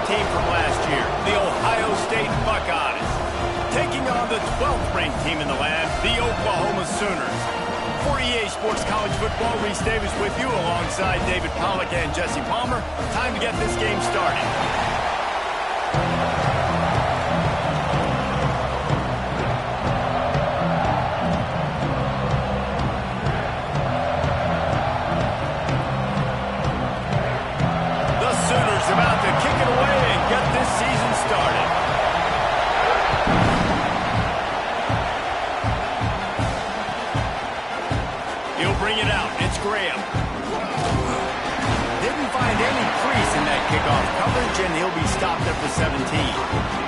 team from last year, the Ohio State Buckeyes, taking on the 12th-ranked team in the land, the Oklahoma Sooners. For EA Sports College Football, Reese Davis with you alongside David Pollack and Jesse Palmer. Time to get this game started. About to kick it away and get this season started. He'll bring it out. It's Graham. Didn't find any crease in that kickoff coverage, and he'll be stopped at the 17.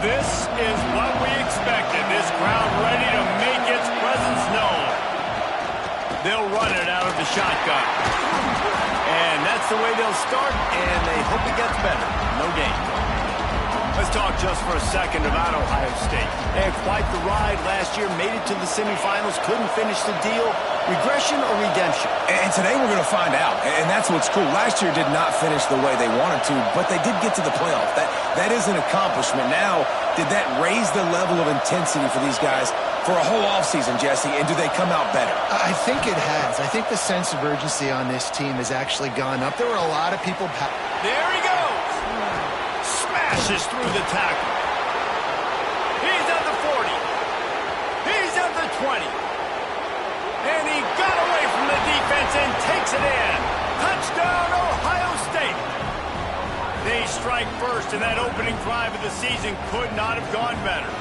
This is what we expected. This crowd ready to make its presence known. They'll run it out of the shotgun. And that's the way they'll start, and they hope it gets better. No gain. Let's talk just for a second about Ohio State. They had quite the ride last year, made it to the semifinals, couldn't finish the deal. Regression or redemption? And today we're going to find out, and that's what's cool. Last year did not finish the way they wanted to, but they did get to the playoff. That is an accomplishment. Now, did that raise the level of intensity for these guys for a whole offseason, Jesse, and do they come out better? I think it has. I think the sense of urgency on this team has actually gone up. There were a lot of people... There he goes! Smashes through the tackle. He's at the 40. He's at the 20. And he got away from the defense and takes it in. Touchdown, Ohio State. They strike first, and that opening drive of the season could not have gone better.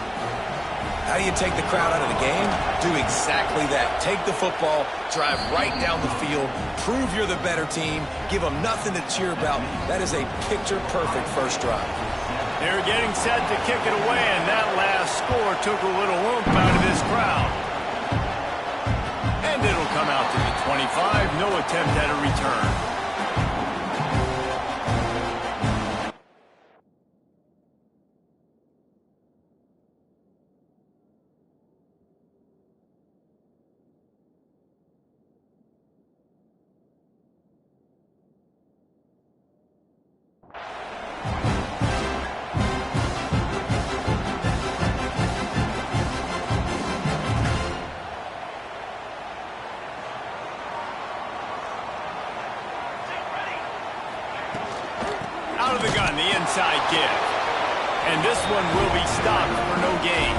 How do you take the crowd out of the game? Do exactly that. Take the football, drive right down the field, prove you're the better team, give them nothing to cheer about. That is a picture-perfect first drive. They're getting set to kick it away, and that last score took a little oomph out of this crowd. And it'll come out to the 25. No attempt at a return. Out of the gun, the inside give. And this one will be stopped for no gain.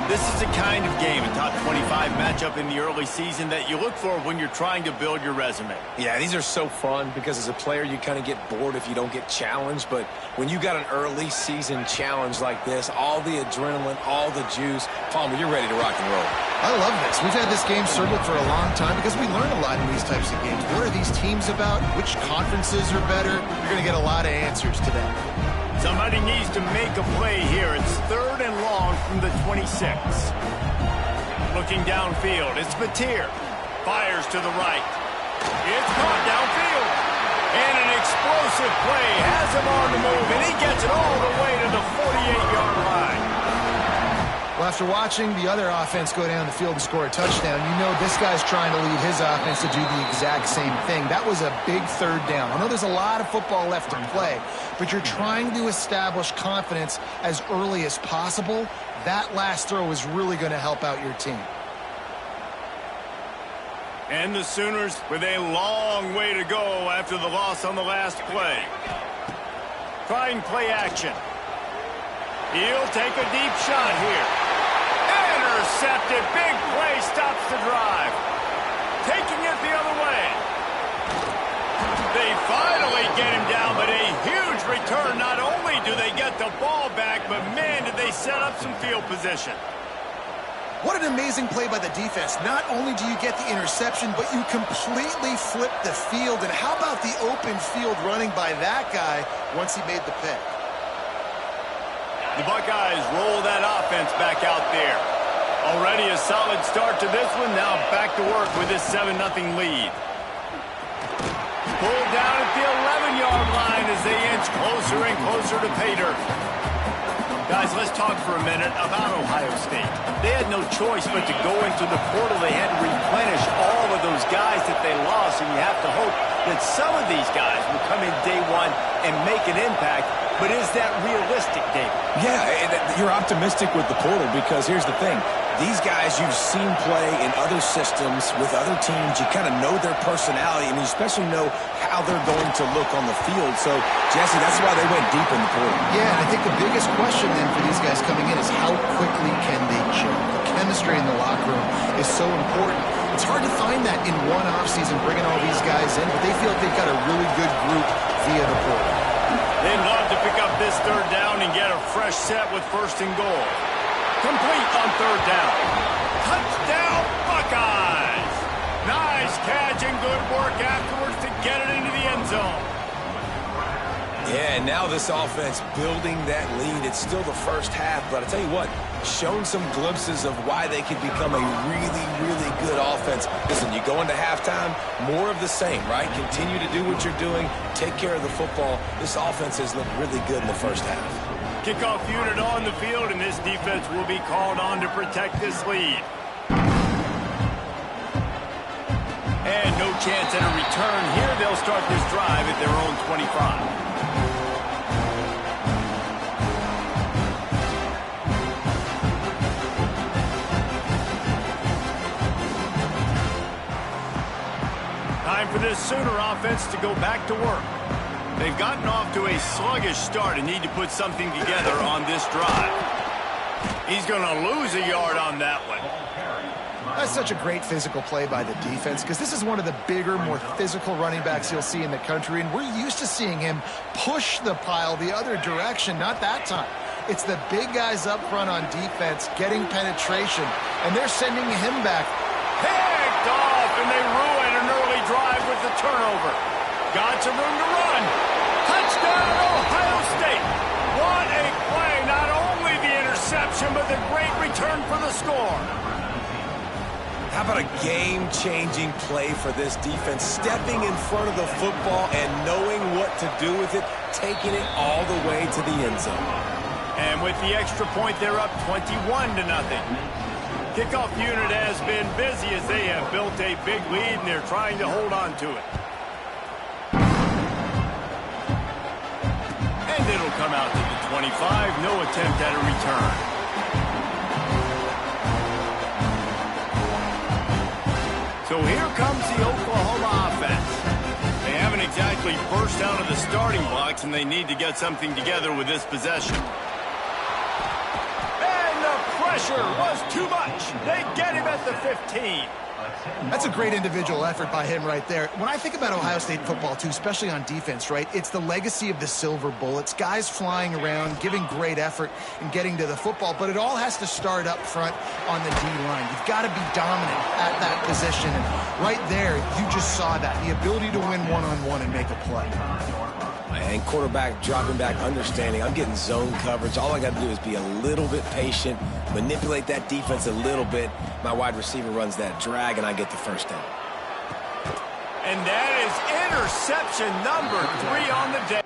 This is the kind of game, a top 25 matchup in the early season, that you look for when you're trying to build your resume. Yeah, these are so fun because as a player, you kind of get bored if you don't get challenged. But when you got an early season challenge like this, all the adrenaline, all the juice, Palmer, you're ready to rock and roll. I love this. We've had this game circled for a long time because we learn a lot in these types of games. What are these teams about? Which conferences are better? You're going to get a lot of answers today. Somebody needs to make a play here. It's 3rd and long from the 26. Looking downfield, it's Mateer. Fires to the right. It's caught downfield. And an explosive play has him on the move, and he gets it all the way to the 48-yard line. Well, after watching the other offense go down the field and score a touchdown, you know this guy's trying to lead his offense to do the exact same thing. That was a big 3rd down. I know there's a lot of football left to play, but you're trying to establish confidence as early as possible. That last throw is really going to help out your team. And the Sooners with a long way to go after the loss on the last play. Trying play action. He'll take a deep shot here. Intercepted. Big play stops the drive. Taking it the other way. They finally get him down, but a huge return. Not only do they get the ball back, but man, did they set up some field position. What an amazing play by the defense. Not only do you get the interception, but you completely flip the field. And how about the open field running by that guy once he made the pick? The Buckeyes roll that offense back out there. Already a solid start to this one. Now back to work with this 7-0 lead. Pulled down at the 11-yard line as they inch inch closer and closer to pay dirt. Guys, let's talk for a minute about Ohio State. They had no choice but to go into the portal. They had to replenish all of those guys that they lost, and you have to hope that some of these guys will come in day one and make an impact. But is that realistic, David? Yeah, you're optimistic with the portal because here's the thing. These guys you've seen play in other systems with other teams. You kind of know their personality, and you especially know how they're going to look on the field. So, Jesse, that's why they went deep in the portal. Yeah, and I think the biggest question then for these guys coming in is how quickly can they gel? The chemistry in the locker room is so important. It's hard to find that in one offseason, bringing all these guys in, but they feel like they've got a really good group via the portal. They'd love to pick up this third down and get a fresh set with first and goal. Complete on third down. Touchdown, Buckeyes! Nice catch and good work afterwards to get it into the end zone. Yeah, and now this offense building that lead. It's still the first half, but I tell you what, shown some glimpses of why they could become a really, really good offense. Listen, you go into halftime, more of the same, right? Continue to do what you're doing, take care of the football. This offense has looked really good in the first half. Kickoff unit on the field, and this defense will be called on to protect this lead. And no chance at a return here. They'll start this drive at their own 25. Time for this Sooner offense to go back to work. They've gotten off to a sluggish start and need to put something together on this drive. He's going to lose a yard on that one. That's such a great physical play by the defense because this is one of the bigger, more physical running backs you'll see in the country, and we're used to seeing him push the pile the other direction. Not that time. It's the big guys up front on defense getting penetration, and they're sending him back. Picked off, and they ruin an early drive with the turnover. Got some room to run. Touchdown, Ohio State. What a play. Not only the interception, but the great return for the score. How about a game-changing play for this defense? Stepping in front of the football and knowing what to do with it, taking it all the way to the end zone. And with the extra point, they're up 21-0. Kickoff unit has been busy as they have built a big lead, and they're trying to hold on to it. And it'll come out to the 25. No attempt at a return. So here comes the Oklahoma offense. They haven't exactly burst out of the starting blocks, and they need to get something together with this possession. And the pressure was too much. They get him at the 15. That's a great individual effort by him right there. When I think about Ohio State football, too, especially on defense, right, it's the legacy of the Silver Bullets, guys flying around, giving great effort and getting to the football, but it all has to start up front on the D-line. You've got to be dominant at that position, and right there, you just saw that, the ability to win one-on-one and make a play. And quarterback dropping back, understanding I'm getting zone coverage. All I got to do is be a little bit patient, manipulate that defense a little bit. My wide receiver runs that drag, and I get the first down. And that is interception number 3 on the day.